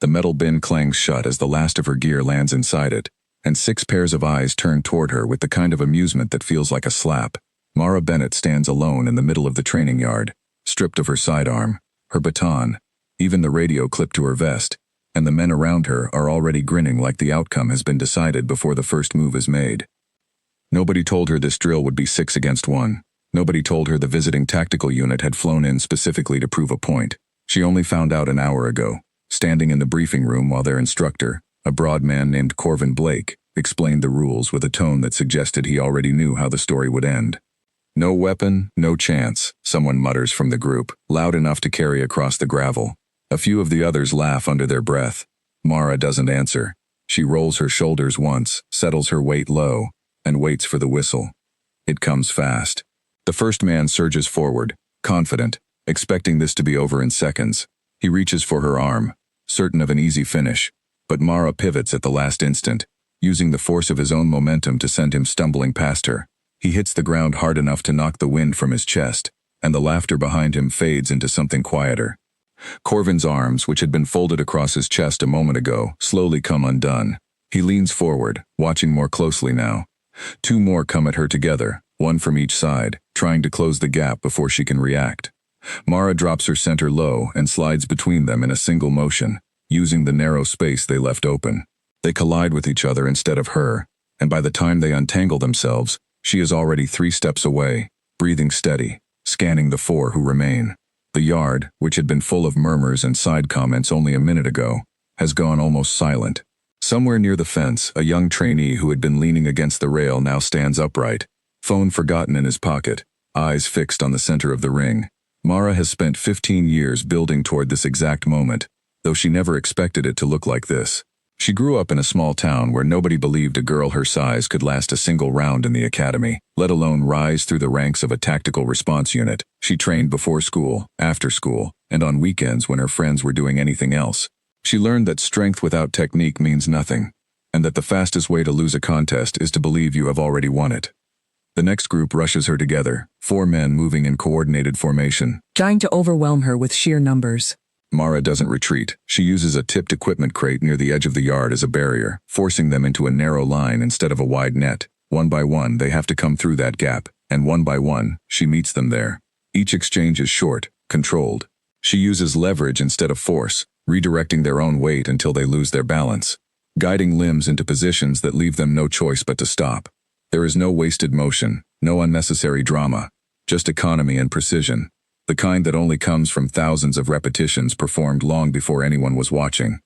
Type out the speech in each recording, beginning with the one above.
The metal bin clangs shut as the last of her gear lands inside it, and 6 pairs of eyes turn toward her with the kind of amusement that feels like a slap. Mara Bennett stands alone in the middle of the training yard, stripped of her sidearm, her baton, even the radio clipped to her vest, and the men around her are already grinning like the outcome has been decided before the first move is made. Nobody told her this drill would be 6 against 1. Nobody told her the visiting tactical unit had flown in specifically to prove a point. She only found out an hour ago, standing in the briefing room while their instructor, a broad man named Corvin Blake, explained the rules with a tone that suggested he already knew how the story would end. No weapon, no chance, someone mutters from the group, loud enough to carry across the gravel. A few of the others laugh under their breath. Mara doesn't answer. She rolls her shoulders once, settles her weight low, and waits for the whistle. It comes fast. The first man surges forward, confident, expecting this to be over in seconds. He reaches for her arm, certain of an easy finish, but Mara pivots at the last instant, using the force of his own momentum to send him stumbling past her. He hits the ground hard enough to knock the wind from his chest, and the laughter behind him fades into something quieter. Corvin's arms, which had been folded across his chest a moment ago, slowly come undone. He leans forward, watching more closely now. 2 more come at her together, one from each side, trying to close the gap before she can react. Mara drops her center low and slides between them in a single motion, using the narrow space they left open. They collide with each other instead of her, and by the time they untangle themselves, she is already 3 steps away, breathing steady, scanning the 4 who remain. The yard, which had been full of murmurs and side comments only a minute ago, has gone almost silent. Somewhere near the fence, a young trainee who had been leaning against the rail now stands upright, phone forgotten in his pocket, eyes fixed on the center of the ring. Mara has spent 15 years building toward this exact moment, though she never expected it to look like this. She grew up in a small town where nobody believed a girl her size could last a single round in the academy, let alone rise through the ranks of a tactical response unit. She trained before school, after school, and on weekends when her friends were doing anything else. She learned that strength without technique means nothing, and that the fastest way to lose a contest is to believe you have already won it. The next group rushes her together, 4 men moving in coordinated formation, trying to overwhelm her with sheer numbers. Mara doesn't retreat. She uses a tipped equipment crate near the edge of the yard as a barrier, forcing them into a narrow line instead of a wide net. One by one, they have to come through that gap, and one by one, she meets them there. Each exchange is short, controlled. She uses leverage instead of force, redirecting their own weight until they lose their balance, guiding limbs into positions that leave them no choice but to stop. There is no wasted motion, no unnecessary drama, just economy and precision. The kind that only comes from thousands of repetitions performed long before anyone was watching.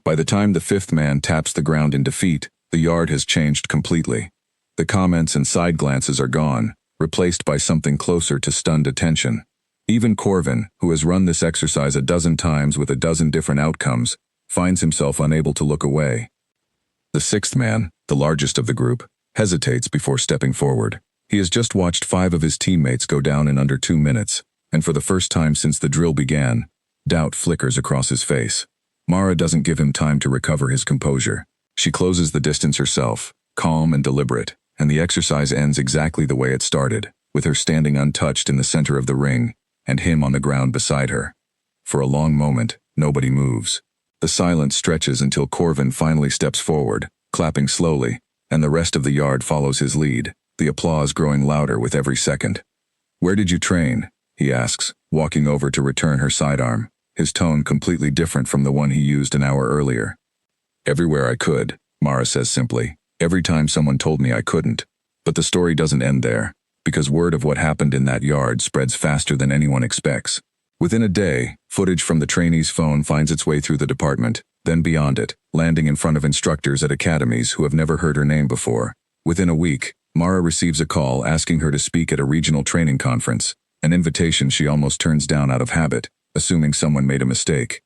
By the time the 5th man taps the ground in defeat, the yard has changed completely. The comments and side glances are gone, replaced by something closer to stunned attention. Even Corvin, who has run this exercise a dozen times with a dozen different outcomes, finds himself unable to look away. The 6th man, the largest of the group, hesitates before stepping forward. He has just watched 5 of his teammates go down in under 2 minutes. And for the first time since the drill began, doubt flickers across his face. Mara doesn't give him time to recover his composure. She closes the distance herself, calm and deliberate, and the exercise ends exactly the way it started, with her standing untouched in the center of the ring, and him on the ground beside her. For a long moment, nobody moves. The silence stretches until Corvin finally steps forward, clapping slowly, and the rest of the yard follows his lead, the applause growing louder with every second. "Where did you train?" he asks, walking over to return her sidearm, his tone completely different from the one he used an hour earlier. "Everywhere I could," Mara says simply. "Every time someone told me I couldn't." But the story doesn't end there, because word of what happened in that yard spreads faster than anyone expects. Within a day, footage from the trainee's phone finds its way through the department, then beyond it, landing in front of instructors at academies who have never heard her name before. Within a week, Mara receives a call asking her to speak at a regional training conference, an invitation she almost turns down out of habit, assuming someone made a mistake.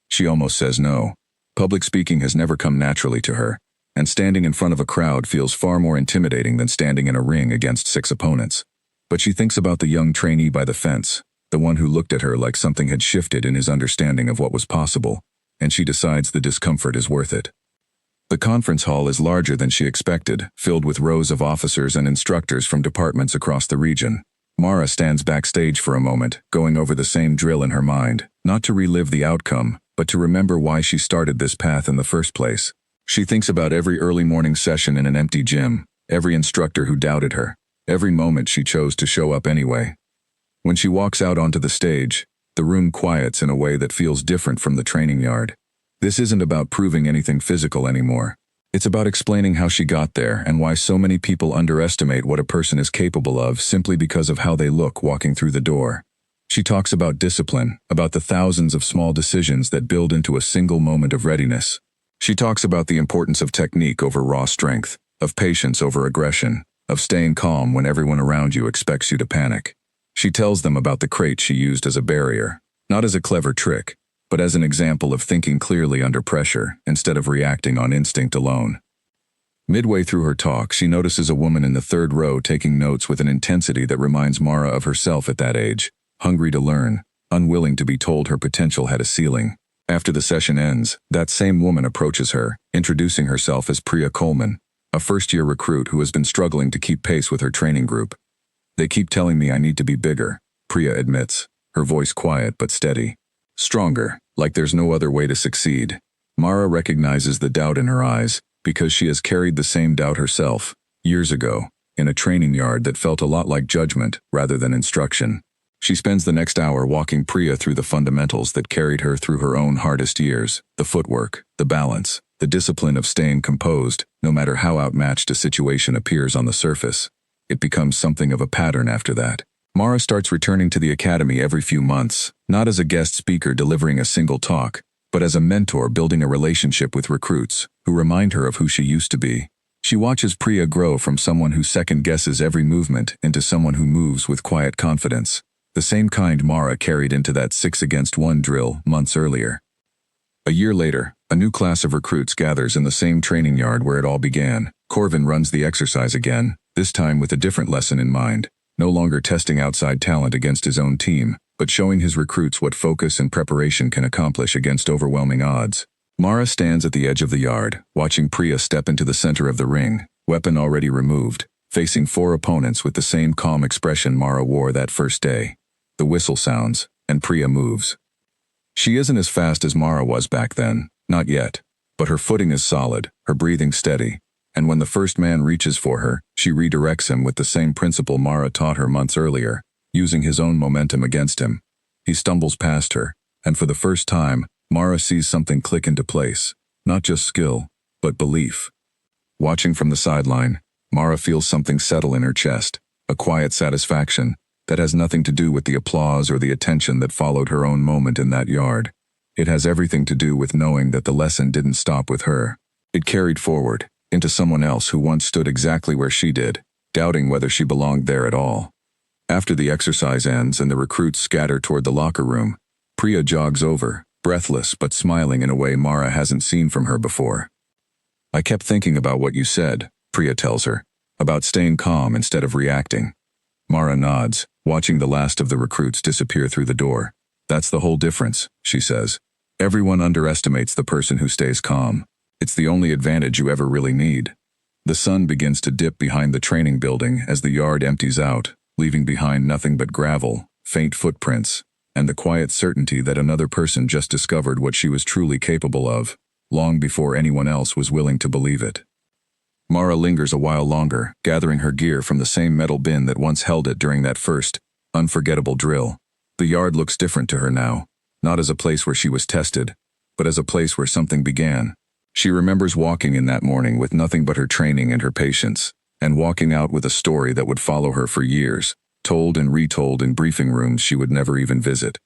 She almost says no. Public speaking has never come naturally to her, and standing in front of a crowd feels far more intimidating than standing in a ring against 6 opponents. But she thinks about the young trainee by the fence, the one who looked at her like something had shifted in his understanding of what was possible, and she decides the discomfort is worth it. The conference hall is larger than she expected, filled with rows of officers and instructors from departments across the region. Mara stands backstage for a moment, going over the same drill in her mind, not to relive the outcome, but to remember why she started this path in the first place. She thinks about every early morning session in an empty gym, every instructor who doubted her, every moment she chose to show up anyway. When she walks out onto the stage, the room quiets in a way that feels different from the training yard. This isn't about proving anything physical anymore. It's about explaining how she got there and why so many people underestimate what a person is capable of simply because of how they look walking through the door. She talks about discipline, about the thousands of small decisions that build into a single moment of readiness. She talks about the importance of technique over raw strength, of patience over aggression, of staying calm when everyone around you expects you to panic. She tells them about the crate she used as a barrier, not as a clever trick, but as an example of thinking clearly under pressure instead of reacting on instinct alone. Midway through her talk, she notices a woman in the third row taking notes with an intensity that reminds Mara of herself at that age, hungry to learn, unwilling to be told her potential had a ceiling. After the session ends, that same woman approaches her, introducing herself as Priya Coleman, a first-year recruit who has been struggling to keep pace with her training group. "They keep telling me I need to be bigger," Priya admits, her voice quiet but steady. "Stronger, like there's no other way to succeed." Mara recognizes the doubt in her eyes, because she has carried the same doubt herself, years ago, in a training yard that felt a lot like judgment rather than instruction. She spends the next hour walking Priya through the fundamentals that carried her through her own hardest years, the footwork, the balance, the discipline of staying composed, no matter how outmatched a situation appears on the surface. It becomes something of a pattern after that. Mara starts returning to the academy every few months, not as a guest speaker delivering a single talk, but as a mentor building a relationship with recruits who remind her of who she used to be. She watches Priya grow from someone who second-guesses every movement into someone who moves with quiet confidence, the same kind Mara carried into that 6-against-1 drill months earlier. A year later, a new class of recruits gathers in the same training yard where it all began. Corvin runs the exercise again, this time with a different lesson in mind, no longer testing outside talent against his own team, but showing his recruits what focus and preparation can accomplish against overwhelming odds. Mara stands at the edge of the yard, watching Priya step into the center of the ring, weapon already removed, facing 4 opponents with the same calm expression Mara wore that first day. The whistle sounds, and Priya moves. She isn't as fast as Mara was back then, not yet, but her footing is solid, her breathing steady, and when the first man reaches for her, she redirects him with the same principle Mara taught her months earlier, using his own momentum against him. He stumbles past her, and for the first time, Mara sees something click into place, not just skill, but belief. Watching from the sideline, Mara feels something settle in her chest, a quiet satisfaction that has nothing to do with the applause or the attention that followed her own moment in that yard. It has everything to do with knowing that the lesson didn't stop with her. It carried forward, into someone else who once stood exactly where she did, doubting whether she belonged there at all. After the exercise ends and the recruits scatter toward the locker room, Priya jogs over, breathless but smiling in a way Mara hasn't seen from her before. "I kept thinking about what you said," Priya tells her, "about staying calm instead of reacting." Mara nods, watching the last of the recruits disappear through the door. "That's the whole difference," she says. "Everyone underestimates the person who stays calm. It's the only advantage you ever really need." The sun begins to dip behind the training building as the yard empties out, leaving behind nothing but gravel, faint footprints, and the quiet certainty that another person just discovered what she was truly capable of, long before anyone else was willing to believe it. Mara lingers a while longer, gathering her gear from the same metal bin that once held it during that first, unforgettable drill. The yard looks different to her now, not as a place where she was tested, but as a place where something began. She remembers walking in that morning with nothing but her training and her patience, and walking out with a story that would follow her for years, told and retold in briefing rooms she would never even visit.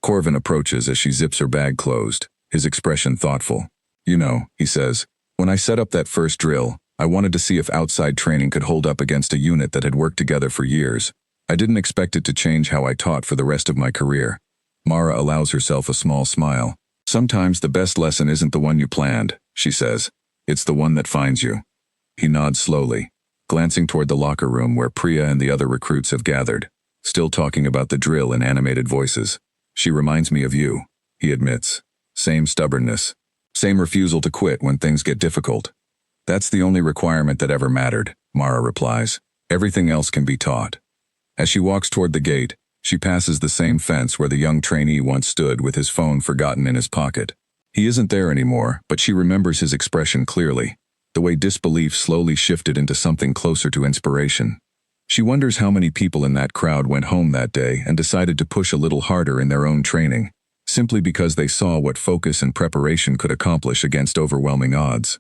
Corvin approaches as she zips her bag closed, his expression thoughtful. "You know," he says, "when I set up that first drill, I wanted to see if outside training could hold up against a unit that had worked together for years. I didn't expect it to change how I taught for the rest of my career." Mara allows herself a small smile. "Sometimes the best lesson isn't the one you planned," she says. "It's the one that finds you." He nods slowly, glancing toward the locker room where Priya and the other recruits have gathered, still talking about the drill in animated voices. "She reminds me of you," he admits. "Same stubbornness. Same refusal to quit when things get difficult." "That's the only requirement that ever mattered," Mara replies. "Everything else can be taught." As she walks toward the gate, She passes the same fence where the young trainee once stood with his phone forgotten in his pocket. He isn't there anymore, but she remembers his expression clearly, the way disbelief slowly shifted into something closer to inspiration. She wonders how many people in that crowd went home that day and decided to push a little harder in their own training, simply because they saw what focus and preparation could accomplish against overwhelming odds.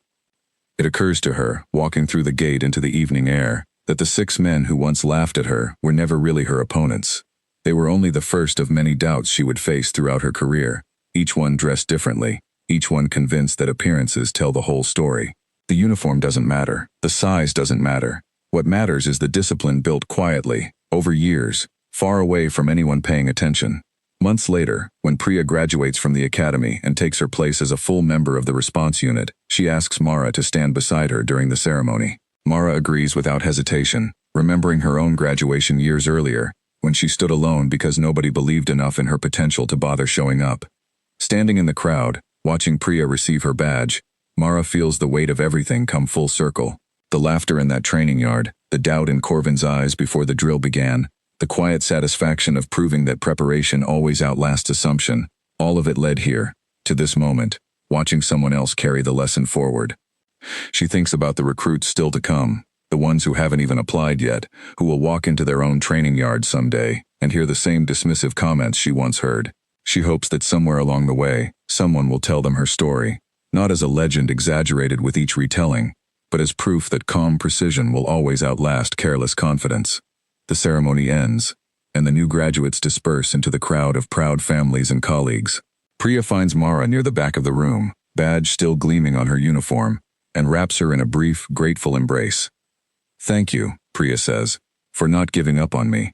It occurs to her, walking through the gate into the evening air, that the 6 men who once laughed at her were never really her opponents. They were only the first of many doubts she would face throughout her career, each one dressed differently, each one convinced that appearances tell the whole story. The uniform doesn't matter, the size doesn't matter. What matters is the discipline built quietly, over years, far away from anyone paying attention. Months later, when Priya graduates from the academy and takes her place as a full member of the response unit, she asks Mara to stand beside her during the ceremony. Mara agrees without hesitation, remembering her own graduation years earlier, when she stood alone because nobody believed enough in her potential to bother showing up. Standing in the crowd, watching Priya receive her badge, Mara feels the weight of everything come full circle. The laughter in that training yard, the doubt in Corvin's eyes before the drill began, the quiet satisfaction of proving that preparation always outlasts assumption, all of it led here, to this moment, watching someone else carry the lesson forward. She thinks about the recruits still to come, the ones who haven't even applied yet, who will walk into their own training yard someday and hear the same dismissive comments she once heard. She hopes that somewhere along the way, someone will tell them her story, not as a legend exaggerated with each retelling, but as proof that calm precision will always outlast careless confidence. The ceremony ends, and the new graduates disperse into the crowd of proud families and colleagues. Priya finds Mara near the back of the room, badge still gleaming on her uniform, and wraps her in a brief, grateful embrace. "Thank you," Priya says, "for not giving up on me."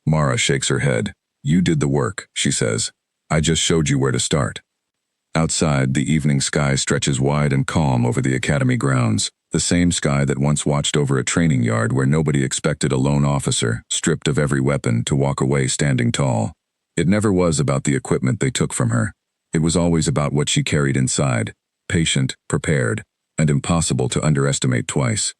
Mara shakes her head. "You did the work," she says. "I just showed you where to start." Outside, the evening sky stretches wide and calm over the academy grounds, the same sky that once watched over a training yard where nobody expected a lone officer, stripped of every weapon, to walk away standing tall. It never was about the equipment they took from her. It was always about what she carried inside, patient, prepared, and impossible to underestimate twice.